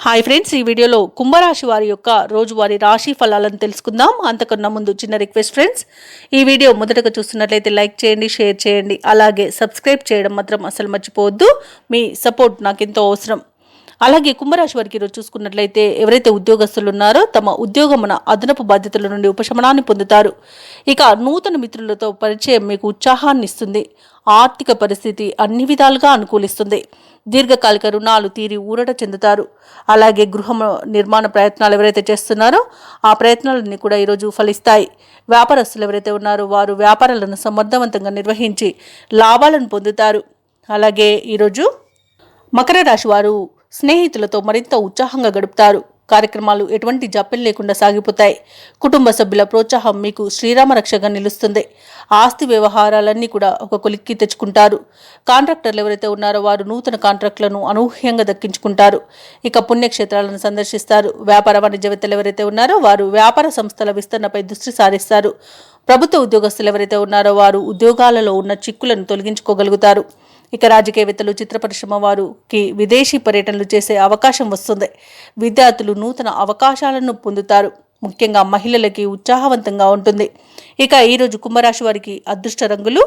Hi friends, ఈ వీడియోలో కుంభరాశి వారి యొక్క రోజువారీ రాశి ఫలాలను తెలుసుకుందాం. అంతకన్నా ముందు చిన్న రిక్వెస్ట్ ఫ్రెండ్స్, ఈ వీడియో మొదటగా చూస్తున్నట్లయితే లైక్ చేయండి, షేర్ చేయండి, అలాగే సబ్స్క్రైబ్ చేయడం మాత్రం అసలు మర్చిపోవద్దు. మీ సపోర్ట్ నాకు ఎంతో అవసరం. అలాగే కుంభరాశి వారికి ఈరోజు చూసుకున్నట్లయితే ఎవరైతే ఉద్యోగస్తులు ఉన్నారో తమ ఉద్యోగమున అదనపు బాధ్యతల నుండి ఉపశమనాన్ని పొందుతారు. ఇక నూతన మిత్రులతో పరిచయం మీకు ఉత్సాహాన్ని ఇస్తుంది. ఆర్థిక పరిస్థితి అన్ని విధాలుగా అనుకూలిస్తుంది. దీర్ఘకాలిక రుణాలు తీరి ఊరట చెందుతారు. అలాగే గృహ నిర్మాణ ప్రయత్నాలు ఎవరైతే చేస్తున్నారో ఆ ప్రయత్నాలన్నీ కూడా ఈరోజు ఫలిస్తాయి. వ్యాపారస్తులు ఎవరైతే ఉన్నారో వారు వ్యాపారాలను సమర్థవంతంగా నిర్వహించి లాభాలను పొందుతారు. అలాగే ఈరోజు మకర రాశి వారు స్నేహితులతో మరింత ఉత్సాహంగా గడుపుతారు. కార్యక్రమాలు ఎటువంటి జాప్యం లేకుండా సాగిపోతాయి. కుటుంబ సభ్యుల ప్రోత్సాహం మీకు శ్రీరామ రక్షగా నిలుస్తుంది. ఆస్తి వ్యవహారాలన్నీ కూడా ఒక కొలిక్కి తెచ్చుకుంటారు. కాంట్రాక్టర్లు ఎవరైతే ఉన్నారో వారు నూతన కాంట్రాక్టులను అనూహ్యంగా దక్కించుకుంటారు. ఇక పుణ్యక్షేత్రాలను సందర్శిస్తారు. వ్యాపార వాణిజ్యవేత్తలు ఎవరైతే ఉన్నారో వారు వ్యాపార సంస్థల విస్తరణపై దృష్టి సారిస్తారు. ప్రభుత్వ ఉద్యోగస్తులు ఎవరైతే ఉన్నారో వారు ఉద్యోగాలలో ఉన్న చిక్కులను తొలగించుకోగలుగుతారు. ఇక రాజకీయవేత్తలు, చిత్ర పరిశ్రమ వారికి విదేశీ పర్యటనలు చేసే అవకాశం వస్తుంది. విద్యార్థులు నూతన అవకాశాలను పొందుతారు. ముఖ్యంగా మహిళలకి ఉత్సాహవంతంగా ఉంటుంది. ఇక ఈరోజు కుంభరాశి వారికి అదృష్ట రంగులు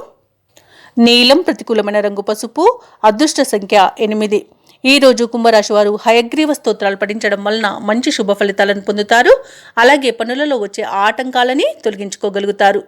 నీలం, ప్రతికూలమైన రంగు పసుపు, అదృష్ట సంఖ్య 8. ఈరోజు కుంభరాశి వారు హయగ్రీవ స్తోత్రాలు పఠించడం వలన మంచి శుభ ఫలితాలను పొందుతారు. అలాగే పనులలో వచ్చే ఆటంకాలని తొలగించుకోగలుగుతారు.